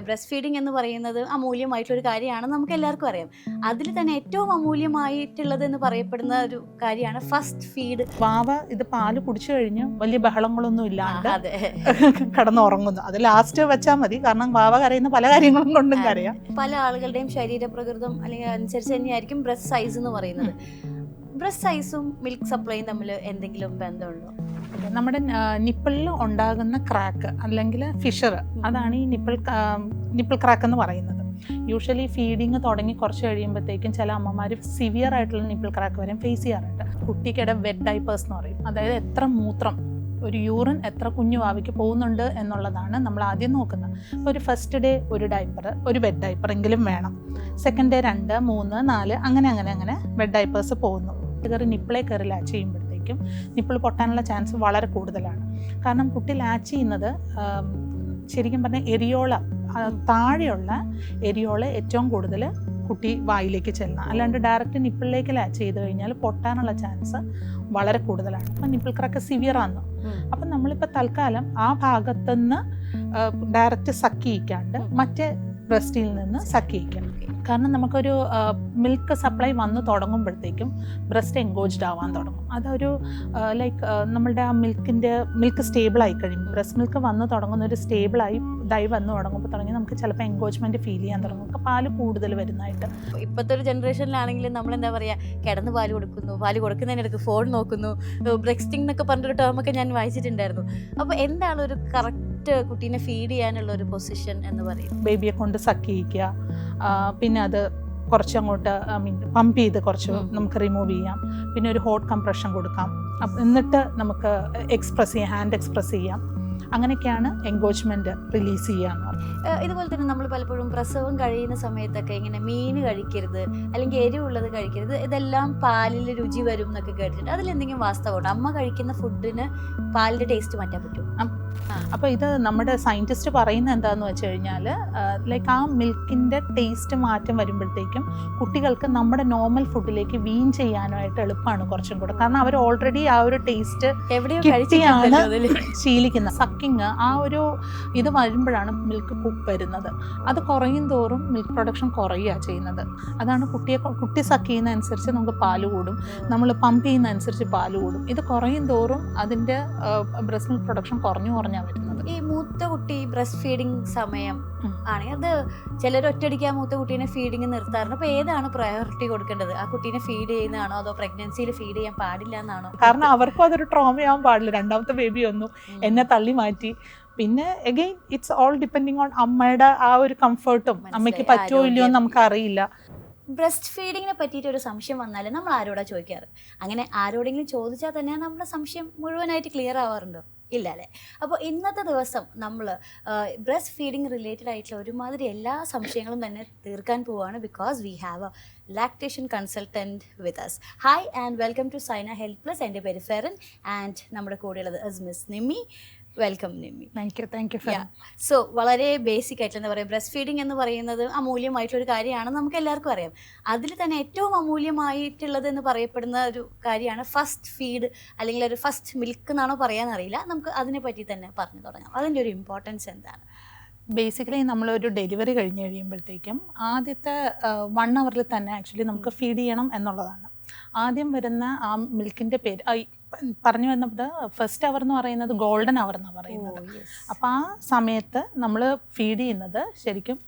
Breast feeding എന്ന് പറയുന്നത് അമൂല്യമായിട്ടുള്ളൊരു കാര്യമാണ്, നമുക്ക് എല്ലാവർക്കും അറിയാം. അതിൽ തന്നെ ഏറ്റവും അമൂല്യമായിട്ടുള്ളത് എന്ന് പറയപ്പെടുന്ന ഒരു കാര്യമാണ് ഫസ്റ്റ് ഫീഡ്. വാവ ഇത് പാല് കുടിച്ചു കഴിഞ്ഞ് വലിയ ബഹളങ്ങളൊന്നും ഇല്ലാണ്ട് അതെ, കിടന്നുറങ്ങുന്നു. അത് ലാസ്റ്റ് വെച്ചാൽ മതി, കാരണം വാവ കരയുന്ന പല കാര്യങ്ങളും കൊണ്ടും കരയാം. പല ആളുകളുടെയും ശരീരപ്രകൃതം അല്ലെങ്കിൽ അനുസരിച്ച് തന്നെയായിരിക്കും ബ്രസ്റ്റ് സൈസ് എന്ന് പറയുന്നത്. ബ്രസ്റ്റ് സൈസും മിൽക്ക് സപ്ലൈയും തമ്മിൽ എന്തെങ്കിലും ബന്ധമുണ്ടോ? നമ്മുടെ നിപ്പിളിൽ ഉണ്ടാകുന്ന ക്രാക്ക് അല്ലെങ്കിൽ ഫിഷർ, അതാണ് ഈ നിപ്പിൾ ക്രാക്ക് എന്ന് പറയുന്നത്. യൂഷ്വലി ഫീഡിങ് തുടങ്ങി കുറച്ച് കഴിയുമ്പോഴത്തേക്കും ചില അമ്മമാർ സിവിയർ ആയിട്ടുള്ള നിപ്പിൾ ക്രാക്ക് വരെ ഫേസ് ചെയ്യാറുണ്ട്. കുട്ടിക്കിടെ വെറ്റ് ഡൈപ്പേഴ്സ് എന്ന് പറയും. അതായത് എത്ര മൂത്രം, ഒരു യൂറിൻ എത്ര കുഞ്ഞു വാവിക്ക് പോകുന്നുണ്ട് എന്നുള്ളതാണ് നമ്മൾ ആദ്യം നോക്കുന്നത്. അപ്പോൾ ഒരു ഫസ്റ്റ് ഡേ ഒരു ഡൈപ്പർ, ഒരു വെറ്റ് ഡൈപ്പർ എങ്കിലും വേണം. സെക്കൻഡ് ഡേ 2, 3, 4 അങ്ങനെ വെറ്റ് ഡൈപ്പേഴ്സ് പോകുന്നു. കയറി നിപ്പിളെ കയറി ലാച്ച് ചെയ്യുമ്പോഴത്തേക്കും നിപ്പിൾ പൊട്ടാനുള്ള ചാൻസ് വളരെ കൂടുതലാണ്. കാരണം കുട്ടി ലാച്ച് ചെയ്യുന്നത് ശരിക്കും പറഞ്ഞാൽ എരിയോള, താഴെയുള്ള എരിയോള ഏറ്റവും കൂടുതൽ കുട്ടി വായിലേക്ക് ചെല്ലണം. അല്ലാണ്ട് ഡയറക്റ്റ് നിപ്പിളിലേക്ക് ലാച്ച് ചെയ്ത് കഴിഞ്ഞാൽ പൊട്ടാനുള്ള ചാൻസ് വളരെ കൂടുതലാണ്. അപ്പം നിപ്പിൾ ക്രാക്ക് സിവിയർ ആണ്. അപ്പം നമ്മളിപ്പോൾ തൽക്കാലം ആ ഭാഗത്തുനിന്ന് ഡയറക്റ്റ് സക്ക് ചെയ്യിക്കാണ്ട് മറ്റേ ബ്രസ്റ്റിൽ നിന്ന് സക്ക് ചെയ്യിക്കണം. കാരണം നമുക്കൊരു മിൽക്ക് സപ്ലൈ വന്ന് തുടങ്ങുമ്പോഴത്തേക്കും ബ്രസ്റ്റ് എൻഗോജ്ഡ് ആവാൻ തുടങ്ങും. അതൊരു ലൈക്ക് നമ്മളുടെ ആ മിൽക്ക് സ്റ്റേബിളായി കഴിയും. ബ്രസ്റ്റ് മിൽക്ക് വന്ന് തുടങ്ങുന്ന ഒരു സ്റ്റേബിളായി ഇതായി വന്ന് തുടങ്ങുമ്പോൾ നമുക്ക് ചിലപ്പോൾ എൻഗോജ്മെൻറ്റ് ഫീൽ ചെയ്യാൻ തുടങ്ങും. നമുക്ക് പാല് കൂടുതൽ വരുന്നതായിട്ട്. ഇപ്പോഴത്തെ ഒരു ജനറേഷനിലാണെങ്കിലും നമ്മളെന്താ പറയുക, കിടന്ന് പാല് കൊടുക്കുന്നു, പാല് കൊടുക്കുന്നതിനിടയ്ക്ക് ഫോൺ നോക്കുന്നു, ബ്രെക്സ്റ്റിംഗ് എന്നൊക്കെ പറഞ്ഞൊരു ടേമൊക്കെ ഞാൻ വായിച്ചിട്ടുണ്ടായിരുന്നു. അപ്പോൾ എന്താണ് ഒരു കറക്റ്റ് കുട്ടീനെ ഫീഡ് ചെയ്യാനുള്ള ഒരു പൊസിഷൻ എന്ന് പറയും? ബേബിയെ കൊണ്ട് സക്ക് ചെയ്യിക്കുക, പിന്നെ അത് കുറച്ചങ്ങോട്ട് പമ്പ് ചെയ്ത് കുറച്ച് നമുക്ക് റിമൂവ് ചെയ്യാം. പിന്നെ ഒരു ഹോട്ട് കംപ്രഷൻ കൊടുക്കാം. എന്നിട്ട് നമുക്ക് ഹാൻഡ് എക്സ്പ്രസ് ചെയ്യാം. അങ്ങനെയൊക്കെയാണ് എൻഗോജ്മെന്റ് റിലീസ് ചെയ്യാന്ന് പറഞ്ഞത്. ഇതുപോലെ തന്നെ നമ്മൾ പലപ്പോഴും പ്രസവം കഴിയുന്ന സമയത്തൊക്കെ ഇങ്ങനെ മീൻ കഴിക്കരുത് അല്ലെങ്കിൽ എരിവുള്ളത് കഴിക്കരുത്, ഇതെല്ലാം പാലിൽ രുചി വരും എന്നൊക്കെ കേട്ടിട്ടുണ്ട്. അതിലെന്തെങ്കിലും വാസ്തവമുണ്ട്? അമ്മ കഴിക്കുന്ന ഫുഡിന് പാലിന്റെ ടേസ്റ്റ് മാറ്റാൻ പറ്റും? അപ്പോൾ ഇത് നമ്മുടെ സയൻറ്റിസ്റ്റ് പറയുന്നത് എന്താണെന്ന് വെച്ച് കഴിഞ്ഞാൽ, ലൈക്ക് ആ മിൽക്കിൻ്റെ ടേസ്റ്റ് മാറ്റം വരുമ്പോഴത്തേക്കും കുട്ടികൾക്ക് നമ്മുടെ നോർമൽ ഫുഡിലേക്ക് വീൻ ചെയ്യാനായിട്ട് എളുപ്പമാണ് കുറച്ചും കൂടെ. കാരണം അവർ ഓൾറെഡി ആ ഒരു ടേസ്റ്റ് കിട്ടിയാണ് ശീലിക്കുന്നത്. സക്കിങ് ആ ഒരു ഇത് വരുമ്പോഴാണ് മിൽക്ക് കുക്ക് വരുന്നത്. അത് കുറയും തോറും മിൽക്ക് പ്രൊഡക്ഷൻ കുറയുക ചെയ്യുന്നത്. അതാണ് കുട്ടി സക്ക് ചെയ്യുന്ന അനുസരിച്ച് നമുക്ക് പാല് കൂടും, നമ്മൾ പമ്പ് ചെയ്യുന്ന അനുസരിച്ച് പാല് കൂടും. ഇത് കുറയും തോറും അതിൻ്റെ ബ്രസ്റ്റ് മിൽക്ക് പ്രൊഡക്ഷൻ കുറഞ്ഞാണ് വരുന്നത്. ഈ മൂത്ത കുട്ടി ബ്രസ്റ്റ് ഫീഡിങ് സമയം ആണെങ്കിൽ അത് ചിലർ ഒറ്റയടിക്ക് ആ മൂത്ത കുട്ടീനെ ഫീഡിങ് നിർത്താറുണ്ട്. അപ്പോൾ ഏതാണ് പ്രയോറിറ്റി കൊടുക്കേണ്ടത്? ആ കുട്ടീനെ ഫീഡ് ചെയ്യുന്നതാണോ അതോ പ്രഗ്നൻസിയിൽ ഫീഡ് ചെയ്യാൻ പാടില്ല എന്നാണോ? കാരണം അവർക്കും അതൊരു ട്രോമയാവാൻ പാടില്ല. രണ്ടാമത്തെ ബേബി വന്നു, എന്നെ തള്ളി മാറ്റി. പിന്നെ again it's all depending on അമ്മയുടെ ആ ഒരു കംഫർട്ടും, അമ്മയ്ക്ക് പറ്റുമോ ഇല്ലയോ എന്ന് നമുക്ക് അറിയില്ല. ബ്രസ്റ്റ് ഫീഡിങ്ങിനെ പറ്റിയിട്ട് ഒരു സംശയം വന്നാൽ നമ്മൾ ആരോടാ ചോദിക്കാറ്? അങ്ങനെ ആരോടെങ്കിലും ചോദിച്ചാൽ തന്നെ നമ്മുടെ സംശയം മുഴുവനായിട്ട് ക്ലിയർ ആവാറുണ്ടോ? ഇല്ല അല്ലേ? അപ്പോൾ ഇന്നത്തെ ദിവസം നമ്മൾ ബ്രസ്റ്റ് ഫീഡിങ് റിലേറ്റഡ് ആയിട്ടുള്ള ഒരുമാതിരി എല്ലാ സംശയങ്ങളും തന്നെ തീർക്കാൻ പോവുകയാണ്. Because we have a lactation consultant with us. Hi and welcome to Saina health plus. എൻ്റെ പേര് ഫെറൻ ആൻഡ് നമ്മുടെ കൂടെയുള്ളത് miss Nimmi. Welcome Nimmi. Thank you. So വളരെ ബേസിക് ആയിട്ട് എന്താ പറയുക, ബ്രസ്റ്റ് ഫീഡിങ് എന്ന് പറയുന്നത് അമൂല്യമായിട്ടൊരു കാര്യമാണ്, നമുക്ക് എല്ലാവർക്കും അറിയാം. അതിൽ തന്നെ ഏറ്റവും അമൂല്യമായിട്ടുള്ളത് എന്ന് പറയപ്പെടുന്ന ഒരു കാര്യമാണ് ഫസ്റ്റ് ഫീഡ് അല്ലെങ്കിൽ ഒരു ഫസ്റ്റ് മിൽക്ക് എന്നാണോ പറയാനറിയില്ല. നമുക്ക് അതിനെ പറ്റി തന്നെ പറഞ്ഞു തുടങ്ങാം. അതിൻ്റെ ഒരു ഇമ്പോർട്ടൻസ് എന്താണ്? ബേസിക്കലി നമ്മളൊരു ഡെലിവറി കഴിഞ്ഞ് കഴിയുമ്പോഴത്തേക്കും ആദ്യത്തെ 1 hour തന്നെ ആക്ച്വലി നമുക്ക് ഫീഡ് ചെയ്യണം എന്നുള്ളതാണ്. ആദ്യം വരുന്ന ആ മിൽക്കിൻ്റെ പേര് പറഞ്ഞു വന്നത് ഫസ്റ്റ് അവർ എന്ന് പറയുന്നത് ഗോൾഡൻ അവർ എന്നാണ് പറയുന്നത്. അപ്പോൾ ആ സമയത്ത് നമ്മൾ ഫീഡ് ചെയ്യുന്നത് ശരിക്കും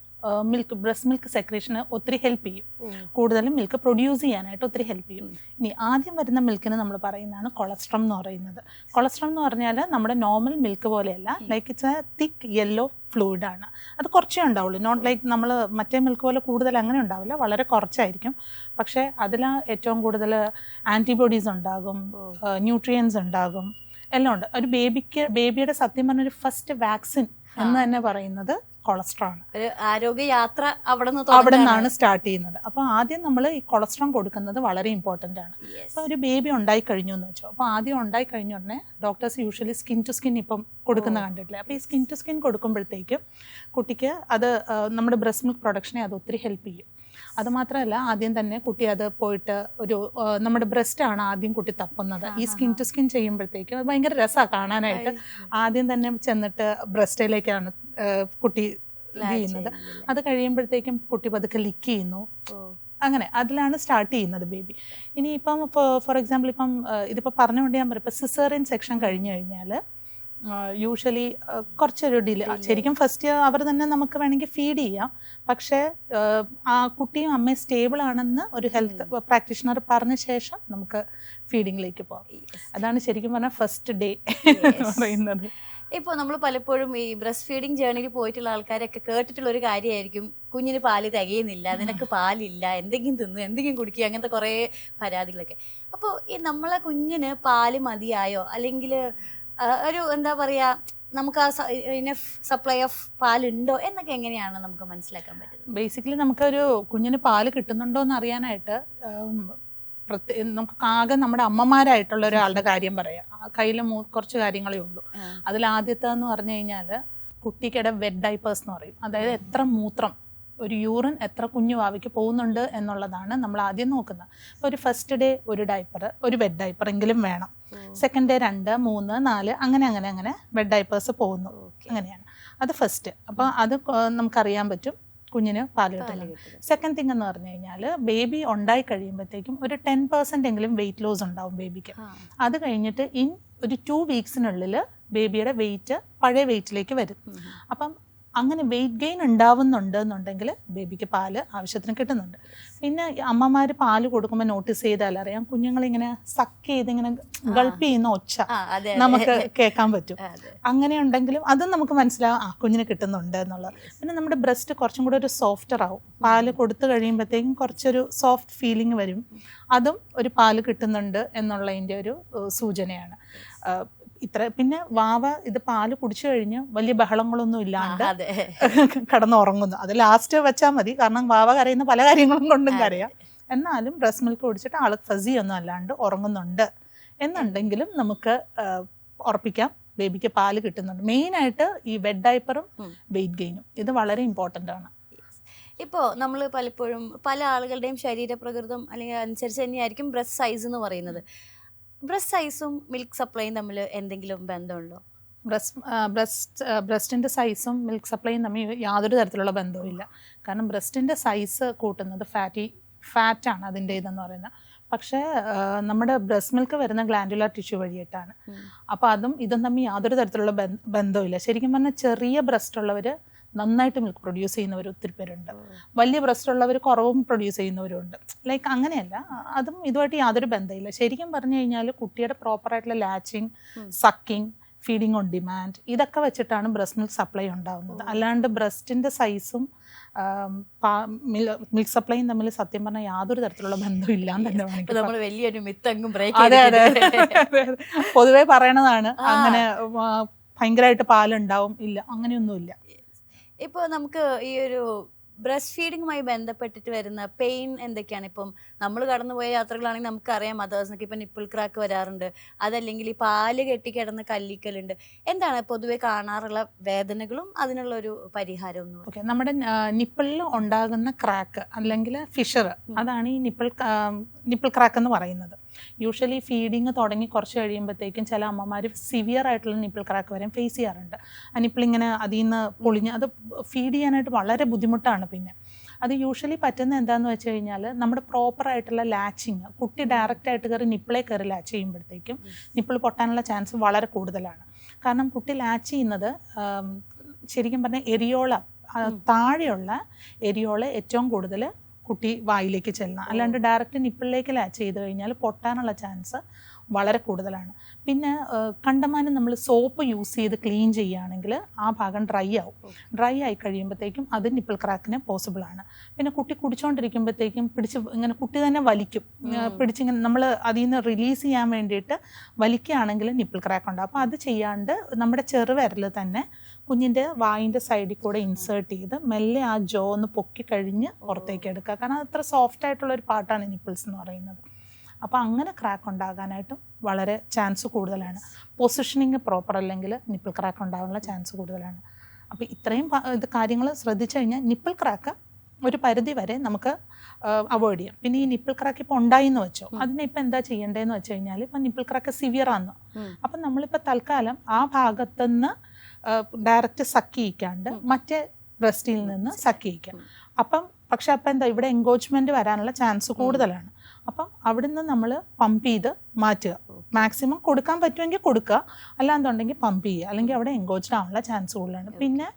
ബ്രസ്റ്റ് മിൽക്ക് സെക്രീഷന് ഒത്തിരി ഹെൽപ്പ് ചെയ്യും. കൂടുതലും മിൽക്ക് പ്രൊഡ്യൂസ് ചെയ്യാനായിട്ട് ഒത്തിരി ഹെൽപ്പ് ചെയ്യും. ഇനി ആദ്യം വരുന്ന മിൽക്കിന് നമ്മൾ പറയുന്നതാണ് കൊളസ്ട്രം എന്ന് പറയുന്നത്. കൊളസ്ട്രം എന്ന് പറഞ്ഞാൽ നമ്മുടെ നോർമൽ മിൽക്ക് പോലെയല്ല, like it's a thick yellow ഫ്ലൂയിഡാണ്. അത് കുറച്ചേ ഉണ്ടാവുള്ളൂ. നോട്ട് ലൈക്ക് നമ്മൾ മറ്റേ മിൽക്ക് പോലെ കൂടുതൽ അങ്ങനെ ഉണ്ടാവില്ല, വളരെ കുറച്ചായിരിക്കും. പക്ഷേ അതിൽ ഏറ്റവും കൂടുതൽ ആൻറ്റിബോഡീസ് ഉണ്ടാകും, ന്യൂട്രിയൻസ് ഉണ്ടാകും, എല്ലാം ഉണ്ട്. ഒരു ബേബിയുടെ സത്യം പറഞ്ഞൊരു ഫസ്റ്റ് വാക്സിൻ എന്ന് തന്നെ പറയുന്നത് കൊളസ്ട്രോൾ. ഒരു ആരോഗ്യയാത്ര അവിടെ നിന്നാണ് സ്റ്റാർട്ട് ചെയ്യുന്നത്. അപ്പോൾ ആദ്യം നമ്മൾ ഈ കൊളസ്ട്രോൾ കൊടുക്കുന്നത് വളരെ ഇമ്പോർട്ടൻ്റ് ആണ്. അപ്പോൾ ഒരു ബേബി ഉണ്ടായി കഴിഞ്ഞു എന്ന് വെച്ചോ, അപ്പോൾ ആദ്യം ഉണ്ടായി കഴിഞ്ഞ ഉടനെ doctors usually skin to skin ഇപ്പം കൊടുക്കുന്ന കണ്ടിട്ടില്ല. അപ്പോൾ ഈ സ്കിൻ ടു സ്കിൻ കൊടുക്കുമ്പോഴത്തേക്കും കുട്ടിക്ക് അത് നമ്മുടെ ബ്രസ്റ്റ് മിൽക്ക് പ്രൊഡക്ഷനെ അത് ഒത്തിരി ഹെൽപ്പ് ചെയ്യും. അതുമാത്രമല്ല ആദ്യം തന്നെ കുട്ടി അത് പോയിട്ട് ഒരു നമ്മുടെ ബ്രസ്റ്റാണ് ആദ്യം കുട്ടി തപ്പുന്നത്. ഈ സ്കിൻ ടു സ്കിൻ ചെയ്യുമ്പോഴത്തേക്കും അത് ഭയങ്കര രസമാണ് കാണാനായിട്ട്. ആദ്യം തന്നെ ചെന്നിട്ട് ബ്രസ്റ്റിലേക്കാണ് കുട്ടി ചെയ്യുന്നത്. അത് കഴിയുമ്പോഴത്തേക്കും കുട്ടി പതുക്കെ ലിക്ക് ചെയ്യുന്നു. അങ്ങനെ അതിലാണ് സ്റ്റാർട്ട് ചെയ്യുന്നത് ബേബി. ഇനിയിപ്പം ഫോർ എക്സാമ്പിൾ ഇപ്പം ഇതിപ്പോൾ പറഞ്ഞുകൊണ്ട് ഞാൻ പറയും, ഇപ്പോൾ സിസേറിയൻ സെക്ഷൻ കഴിഞ്ഞു കഴിഞ്ഞാൽ യൂഷ്വലി കുറച്ചൊരു ഡിലേ. ശരിക്കും ഫസ്റ്റ് അവർ തന്നെ നമുക്ക് വേണമെങ്കിൽ ഫീഡ് ചെയ്യാം. പക്ഷേ ആ കുട്ടിയും അമ്മയും സ്റ്റേബിൾ ആണെന്ന് ഒരു ഹെൽത്ത് പ്രാക്ടീഷണർ പറഞ്ഞ ശേഷം നമുക്ക് ഫീഡിങ്ങിലേക്ക് പോകാം. അതാണ് ശരിക്കും പറഞ്ഞാൽ ഫസ്റ്റ് ഡേ എന്ന് പറയുന്നത്. ഇപ്പോൾ നമ്മൾ പലപ്പോഴും ഈ ബ്രസ്റ്റ് ഫീഡിങ് ജേർണിയിൽ പോയിട്ടുള്ള ആൾക്കാരൊക്കെ കേട്ടിട്ടുള്ള ഒരു കാര്യമായിരിക്കും, കുഞ്ഞിന് പാല് തികയുന്നില്ല, നിനക്ക് പാലില്ല, എന്തെങ്കിലും തിന്നു, എന്തെങ്കിലും കുടിക്കുക, അങ്ങനത്തെ കുറേ പരാതികളൊക്കെ. അപ്പോൾ ഈ നമ്മളെ കുഞ്ഞിന് പാല് മതിയായോ, അല്ലെങ്കിൽ ഒരു എന്താ പറയുക, നമുക്ക് ആ ഇനഫ് സപ്ലൈ ഓഫ് പാലുണ്ടോ എന്നൊക്കെ എങ്ങനെയാണ് നമുക്ക് മനസ്സിലാക്കാൻ പറ്റുന്നത്? ബേസിക്കലി നമുക്കൊരു കുഞ്ഞിന് പാല് കിട്ടുന്നുണ്ടോ എന്ന് അറിയാനായിട്ട് നമുക്ക് ആകെ നമ്മുടെ അമ്മമാരായിട്ടുള്ള ഒരാളുടെ കാര്യം പറയാം. കയ്യിൽ കുറച്ച് കാര്യങ്ങളേ ഉള്ളൂ. അതിൽ ആദ്യത്തേന്ന് പറഞ്ഞു കഴിഞ്ഞാൽ കുട്ടിക്കിടെ വെറ്റ് ഡൈപ്പേഴ്സ് എന്ന് പറയും. അതായത് എത്ര മൂത്രം, ഒരു യൂറിൻ എത്ര കുഞ്ഞു വാവിക്ക് പോകുന്നുണ്ട് എന്നുള്ളതാണ് നമ്മൾ ആദ്യം നോക്കുന്നത്. അപ്പോൾ ഒരു ഫസ്റ്റ് ഡേ ഒരു ഡൈപ്പർ, ഒരു വെറ്റ് ഡൈപ്പർ എങ്കിലും വേണം. സെക്കൻഡ് ഡേ 2, 3, 4 അങ്ങനെ വെറ്റ് ഡൈപ്പേഴ്സ് പോകുന്നു. അങ്ങനെയാണ് അത് ഫസ്റ്റ്. അപ്പോൾ അത് നമുക്കറിയാൻ പറ്റും കുഞ്ഞിന് പാല് കിട്ടുന്നത്. സെക്കൻഡ് തിങ് എന്ന് പറഞ്ഞു കഴിഞ്ഞാൽ ബേബി ഉണ്ടായി കഴിയുമ്പോഴത്തേക്കും ഒരു 10% എങ്കിലും വെയിറ്റ് ലോസ് ഉണ്ടാവും ബേബിക്ക്. അത് കഴിഞ്ഞിട്ട് ഒരു 2 വീക്സിനുള്ളിൽ ബേബിയുടെ വെയിറ്റ് പഴയ വെയിറ്റിലേക്ക് വരും. അപ്പം അങ്ങനെ വെയിറ്റ് ഗെയിൻ ഉണ്ടാവുന്നുണ്ട് എന്നുണ്ടെങ്കിൽ ബേബിക്ക് പാല് ആവശ്യത്തിന് കിട്ടുന്നുണ്ട്. പിന്നെ അമ്മമാർ പാല് കൊടുക്കുമ്പോൾ നോട്ടീസ് ചെയ്താൽ അറിയാം, കുഞ്ഞുങ്ങളിങ്ങനെ സക്ക് ചെയ്ത് ഇങ്ങനെ ഗൾപ്പ് ചെയ്യുന്ന ഒച്ച നമുക്ക് കേൾക്കാൻ പറ്റും. അങ്ങനെ ഉണ്ടെങ്കിലും അതും നമുക്ക് മനസ്സിലാവും കുഞ്ഞിന് കിട്ടുന്നുണ്ട് എന്നുള്ളത്. പിന്നെ നമ്മുടെ ബ്രസ്റ്റ് കുറച്ചും കൂടെ ഒരു സോഫ്റ്റർ ആവും. പാല് കൊടുത്തു കഴിയുമ്പോഴത്തേക്കും കുറച്ചൊരു സോഫ്റ്റ് ഫീലിംഗ് വരും. അതും ഒരു പാല് കിട്ടുന്നുണ്ട് എന്നുള്ളതിൻ്റെ ഒരു സൂചനയാണ്. പിന്നെ വാവ ഇത് പാല് കുടിച്ചു കഴിഞ്ഞ് വലിയ ബഹളങ്ങളൊന്നും ഇല്ലാണ്ട് കിടന്നുറങ്ങുന്നു. അത് ലാസ്റ്റ് വെച്ചാൽ മതി, കാരണം വാവ കരയുന്ന പല കാര്യങ്ങളും കൊണ്ടും കരയാം. എന്നാലും ബ്രസ്റ്റ് മിൽക്ക് കുടിച്ചിട്ട് ആൾ ഫസി ഒന്നും അല്ലാണ്ട് ഉറങ്ങുന്നുണ്ട് എന്നുണ്ടെങ്കിലും നമുക്ക് ഉറപ്പിക്കാം ബേബിക്ക് പാല് കിട്ടുന്നുണ്ട്. മെയിനായിട്ട് ഈ വെറ്റ് ഡൈപ്പറും വെയിറ്റ് ഗെയിനും ഇത് വളരെ ഇമ്പോർട്ടൻ്റ് ആണ്. ഇപ്പോൾ നമ്മൾ പലപ്പോഴും പല ആളുകളുടെയും ശരീരപ്രകൃതം അല്ലെങ്കിൽ അനുസരിച്ച് തന്നെയായിരിക്കും ബ്രസ്റ്റ് സൈസ് എന്ന് പറയുന്നത്. ബ്രസ്റ്റ് സൈസും മിൽക്ക് സപ്ലൈയും തമ്മിൽ എന്തെങ്കിലും ബന്ധമുണ്ടോ? ബ്രസ്റ്റിൻ്റെ സൈസും മിൽക്ക് സപ്ലൈയും തമ്മിൽ യാതൊരു തരത്തിലുള്ള ബന്ധവുമില്ല. കാരണം ബ്രസ്റ്റിൻ്റെ സൈസ് കൂട്ടുന്നത് ഫാറ്റാണ് അതിൻ്റെ ഇതെന്ന് പറയുന്നത്. പക്ഷേ നമ്മുടെ ബ്രസ്റ്റ് മിൽക്ക് വരുന്ന ഗ്ലാൻഡുലാർ ടിഷ്യൂ വഴിയിട്ടാണ്. അപ്പോൾ ഇതും തമ്മിൽ യാതൊരു തരത്തിലുള്ള ബന്ധവുമില്ല. ശരിക്കും പറഞ്ഞാൽ ചെറിയ ബ്രസ്റ്റ് ഉള്ളവർ നന്നായിട്ട് മിൽക്ക് പ്രൊഡ്യൂസ് ചെയ്യുന്നവർ ഒത്തിരി പേരുണ്ട്. വലിയ ബ്രസ്റ്റ് ഉള്ളവർ കുറവും പ്രൊഡ്യൂസ് ചെയ്യുന്നവരുണ്ട്. ലൈക്ക് അങ്ങനെയല്ല, അതും ഇതുമായിട്ട് യാതൊരു ബന്ധമില്ല. ശരിക്കും പറഞ്ഞു കഴിഞ്ഞാൽ കുട്ടിയുടെ പ്രോപ്പറായിട്ടുള്ള latching, sucking, feeding on demand ഇതൊക്കെ വെച്ചിട്ടാണ് ബ്രസ്റ്റ് മിൽക്ക് സപ്ലൈ ഉണ്ടാകുന്നത്. അല്ലാണ്ട് ബ്രസ്റ്റിൻ്റെ സൈസും മിൽക്ക് സപ്ലൈയും തമ്മിൽ സത്യം പറഞ്ഞാൽ യാതൊരു തരത്തിലുള്ള ബന്ധമില്ല എന്ന് തന്നെ വേണമെങ്കിൽ. അതെ, പൊതുവെ പറയണതാണ് അങ്ങനെ ഭയങ്കരമായിട്ട് പാലുണ്ടാവും. ഇല്ല, അങ്ങനെയൊന്നുമില്ല. ഇപ്പോൾ നമുക്ക് ഈ ഒരു ബ്രസ്റ്റ് ഫീഡിങ്ങുമായി ബന്ധപ്പെട്ടിട്ട് വരുന്ന പെയിൻ എന്തൊക്കെയാണ്? ഇപ്പം നമ്മൾ കടന്നുപോയ യാത്രകളാണെങ്കിൽ നമുക്കറിയാം, മദേഴ്സിനൊക്കെ ഇപ്പം നിപ്പിൾ ക്രാക്ക് വരാറുണ്ട്, അതല്ലെങ്കിൽ ഈ പാല് കെട്ടിക്കിടന്ന് കല്ലിക്കലുണ്ട്. എന്താണ് പൊതുവെ കാണാറുള്ള വേദനകളും അതിനുള്ളൊരു പരിഹാരവും? ഓക്കെ, നമ്മുടെ നിപ്പിളിൽ ഉണ്ടാകുന്ന ക്രാക്ക് അല്ലെങ്കിൽ ഫിഷർ, അതാണ് ഈ നിപ്പിൾ ക്രാക്ക് എന്ന് പറയുന്നത്. യൂഷ്വലി ഫീഡിങ് തുടങ്ങി കുറച്ച് കഴിയുമ്പോഴത്തേക്കും ചില അമ്മമാർ സിവിയർ ആയിട്ടുള്ള നിപ്പിൾ ക്രാക്ക് വരെ ഫേസ് ചെയ്യാറുണ്ട്. ആ നിപ്പിളിങ്ങനെ അതിൽ നിന്ന് പൊളിഞ്ഞ് അത് ഫീഡ് ചെയ്യാനായിട്ട് വളരെ ബുദ്ധിമുട്ടാണ്. പിന്നെ അത് യൂഷ്വലി പറ്റുന്ന എന്താണെന്ന് വെച്ച് കഴിഞ്ഞാൽ നമ്മുടെ പ്രോപ്പറായിട്ടുള്ള ലാച്ചിങ്, കുട്ടി ഡയറക്റ്റായിട്ട് കയറി നിപ്പിളെ കയറി ലാച്ച് ചെയ്യുമ്പോഴത്തേക്കും നിപ്പിൾ പൊട്ടാനുള്ള ചാൻസ് വളരെ കൂടുതലാണ്. കാരണം കുട്ടി ലാച്ച് ചെയ്യുന്നത് ശരിക്കും പറഞ്ഞാൽ എരിയോള, താഴെയുള്ള എരിയോള ഏറ്റവും കൂടുതൽ കുട്ടി വായിലേക്ക് ചെല്ലണം. അല്ലാണ്ട് ഡയറക്റ്റ് നിപ്പിളിലേക്ക് ലാച്ച് ചെയ്ത് കഴിഞ്ഞാൽ പൊട്ടാനുള്ള ചാൻസ് വളരെ കൂടുതലാണ്. പിന്നെ കണ്ടമാനം നമ്മൾ സോപ്പ് യൂസ് ചെയ്ത് ക്ലീൻ ചെയ്യുകയാണെങ്കിൽ ആ ഭാഗം ഡ്രൈ ആവും. ഡ്രൈ ആയി കഴിയുമ്പോഴത്തേക്കും അത് നിപ്പിൾ ക്രാക്കിന് പോസിബിളാണ്. പിന്നെ കുട്ടി കുടിച്ചുകൊണ്ടിരിക്കുമ്പോഴത്തേക്കും ഇങ്ങനെ കുട്ടി തന്നെ വലിക്കും, പിടിച്ചിങ്ങനെ നമ്മൾ അതിൽ നിന്ന് റിലീസ് ചെയ്യാൻ വേണ്ടിയിട്ട് വലിക്കുകയാണെങ്കിൽ നിപ്പിൾ ക്രാക്ക് ഉണ്ടാകും. അപ്പോൾ അത് ചെയ്യാണ്ട് നമ്മുടെ ചെറുവിരൽ തന്നെ കുഞ്ഞിൻ്റെ വായിൻ്റെ സൈഡിൽ കൂടെ ഇൻസേർട്ട് ചെയ്ത് മെല്ലെ ആ ജോ ഒന്ന് പൊക്കി കഴിഞ്ഞ് പുറത്തേക്ക് എടുക്കുക. കാരണം അത് അത്ര സോഫ്റ്റ് ആയിട്ടുള്ളൊരു പാർട്ടാണ് നിപ്പിൾസ് എന്ന് പറയുന്നത്. അപ്പോൾ അങ്ങനെ ക്രാക്ക് ഉണ്ടാകാനായിട്ടും വളരെ ചാൻസ് കൂടുതലാണ്. പൊസിഷനിങ് പ്രോപ്പർ അല്ലെങ്കിൽ നിപ്പിൾ ക്രാക്ക് ഉണ്ടാകാനുള്ള ചാൻസ് കൂടുതലാണ്. അപ്പോൾ ഇത്രയും കാര്യങ്ങൾ ശ്രദ്ധിച്ചു കഴിഞ്ഞാൽ നിപ്പിൾ ക്രാക്ക് ഒരു പരിധി വരെ നമുക്ക് അവോയ്ഡ് ചെയ്യാം. പിന്നെ ഈ നിപ്പിൾ ക്രാക്ക് ഇപ്പോൾ ഉണ്ടായി എന്ന് വെച്ചോ, അതിനിപ്പോൾ എന്താ ചെയ്യേണ്ടതെന്ന് വെച്ച് കഴിഞ്ഞാൽ ഇപ്പം നിപ്പിൾ ക്രാക്ക് സിവിയർ ആണ്. അപ്പം നമ്മളിപ്പോൾ തൽക്കാലം ആ ഭാഗത്തുനിന്ന് ഡയറക്റ്റ് സക്ക് ചെയ്യിക്കാണ്ട് മറ്റേ ബ്രസ്റ്റിൽ നിന്ന് സക്ക് ചെയ്യിക്കാം. പക്ഷെ അപ്പം എന്താ ഇവിടെ എൻഗോജ്മെൻറ്റ് വരാനുള്ള ചാൻസ് കൂടുതലാണ്. അപ്പം അവിടുന്ന് നമ്മൾ പമ്പ് ചെയ്ത് മാറ്റുക. മാക്സിമം കൊടുക്കാൻ പറ്റുമെങ്കിൽ കൊടുക്കുക, അല്ലാന്നുണ്ടെങ്കിൽ പമ്പ് ചെയ്യുക, അല്ലെങ്കിൽ അവിടെ എൻഗോജ്ഡ് ആവാനുള്ള ചാൻസ് കൂടുതലാണ്. പിന്നെ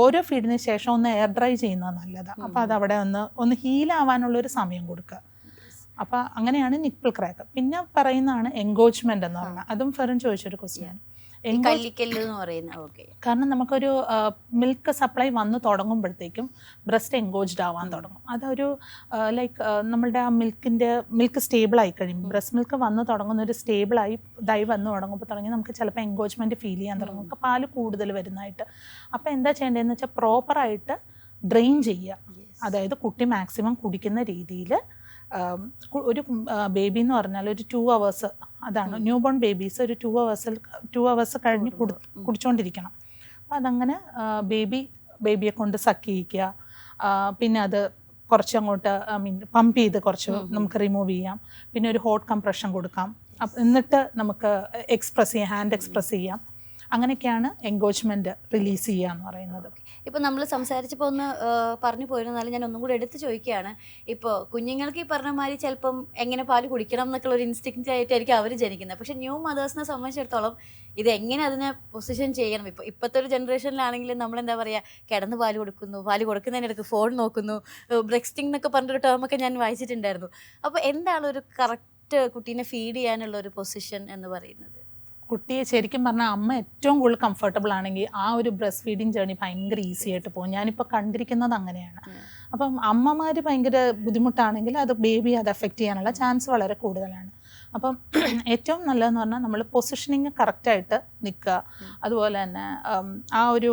ഓരോ ഫീഡിന് ശേഷം ഒന്ന് എയർ ഡ്രൈ ചെയ്യുന്നത് നല്ലതാണ്. അപ്പോൾ അത് അവിടെ ഒന്ന് ഹീലാവാനുള്ളൊരു സമയം കൊടുക്കുക. അപ്പോൾ അങ്ങനെയാണ് നിപ്പിൾ ക്രാക്ക്. പിന്നെ പറയുന്നതാണ് എൻഗോജ്മെൻ്റ് എന്ന് പറഞ്ഞാൽ, അതും ഫെറിൻ ചോദിച്ചൊരു ക്വസ്റ്റ്യൻ. കാരണം നമുക്കൊരു മിൽക്ക് സപ്ലൈ വന്ന് തുടങ്ങുമ്പോഴത്തേക്കും ബ്രസ്റ്റ് എൻഗോജ്ഡ് ആവാൻ തുടങ്ങും. അതൊരു ലൈക്ക് നമ്മളുടെ ആ മിൽക്ക് സ്റ്റേബിൾ ആയി കഴിയുമ്പോൾ, ബ്രസ്റ്റ് മിൽക്ക് വന്ന് തുടങ്ങുന്ന ഒരു സ്റ്റേബിളായി ഇതായി വന്ന് തുടങ്ങുമ്പോൾ തുടങ്ങി നമുക്ക് ചിലപ്പോൾ എൻഗോജ്മെൻറ്റ് ഫീൽ ചെയ്യാൻ തുടങ്ങും, നമുക്ക് പാല് കൂടുതൽ വരുന്നതായിട്ട്. അപ്പോൾ എന്താ ചെയ്യേണ്ടതെന്ന് വെച്ചാൽ പ്രോപ്പറായിട്ട് ഡ്രെയിൻ ചെയ്യുക. അതായത് കുട്ടി മാക്സിമം കുടിക്കുന്ന രീതിയിൽ ഒരു ബേബി എന്ന് പറഞ്ഞാൽ ഒരു 2 hours, അതാണ് ന്യൂ ബോൺ ബേബീസ് ഒരു 2 hours കഴിഞ്ഞ് കുടിച്ചുകൊണ്ടിരിക്കണം. അപ്പം അതങ്ങനെ ബേബിയെ കൊണ്ട് സക്ക് ചെയ്യിക്കുക. പിന്നെ അത് കുറച്ചങ്ങോട്ട് പമ്പ് ചെയ്ത് കുറച്ച് നമുക്ക് റിമൂവ് ചെയ്യാം. പിന്നെ ഒരു ഹോട്ട് കംപ്രഷൻ കൊടുക്കാം. എന്നിട്ട് നമുക്ക് ഹാൻഡ് എക്സ്പ്രസ് ചെയ്യാം. അങ്ങനെയൊക്കെയാണ് എൻഗോജ്മെൻറ്റ് റിലീസ് ചെയ്യുക എന്ന് പറയുന്നത്. ഇപ്പോൾ നമ്മൾ സംസാരിച്ചപ്പോൾ ഒന്ന് പറഞ്ഞു പോയിരുന്നാലും ഞാൻ ഒന്നും കൂടി എടുത്ത് ചോദിക്കുകയാണ്. ഇപ്പോൾ കുഞ്ഞുങ്ങൾക്ക് ഈ പറഞ്ഞ മാതിരി ചിലപ്പം എങ്ങനെ പാല് കുടിക്കണം എന്നൊക്കെ ഒരു ഇൻസ്റ്റിങ്ക്റ്റ് ആയിട്ടായിരിക്കും അവർ ജനിക്കുന്നത്. പക്ഷേ ന്യൂ മദേഴ്സിനെ സംബന്ധിച്ചിടത്തോളം ഇത് എങ്ങനെ അതിനെ പൊസിഷൻ ചെയ്യണം. ഇപ്പോഴത്തെ ഒരു ജനറേഷനിലാണെങ്കിലും നമ്മളെന്താ പറയുക, കിടന്ന് പാല് കൊടുക്കുന്നു, പാല് കൊടുക്കുന്നതിനിടയ്ക്ക് ഫോൺ നോക്കുന്നു, ബ്രെക്സ്റ്റിംഗ് എന്നൊക്കെ പറഞ്ഞൊരു ടേമൊക്കെ ഞാൻ വായിച്ചിട്ടുണ്ടായിരുന്നു. അപ്പോൾ എന്താണ് ഒരു കറക്റ്റ് കുട്ടീനെ ഫീഡ് ചെയ്യാനുള്ള ഒരു പൊസിഷൻ എന്ന് പറയുന്നത്? കുട്ടിയെ ശരിക്കും പറഞ്ഞാൽ അമ്മ ഏറ്റവും കൂടുതൽ കംഫർട്ടബിൾ ആണെങ്കിൽ ആ ഒരു ബ്രസ്റ്റ് ഫീഡിങ് ജേർണി ഭയങ്കര ഈസി ആയിട്ട് പോകും. ഞാനിപ്പോൾ കണ്ടിരിക്കുന്നത് അങ്ങനെയാണ്. അപ്പം അമ്മമാർ ഭയങ്കര ബുദ്ധിമുട്ടാണെങ്കിൽ അത് ബേബി അത് എഫക്റ്റ് ചെയ്യാനുള്ള ചാൻസ് വളരെ കൂടുതലാണ്. അപ്പം ഏറ്റവും നല്ലതെന്ന് പറഞ്ഞാൽ നമ്മൾ പൊസിഷനിങ് കറക്റ്റായിട്ട് നിൽക്കുക. അതുപോലെ തന്നെ ആ ഒരു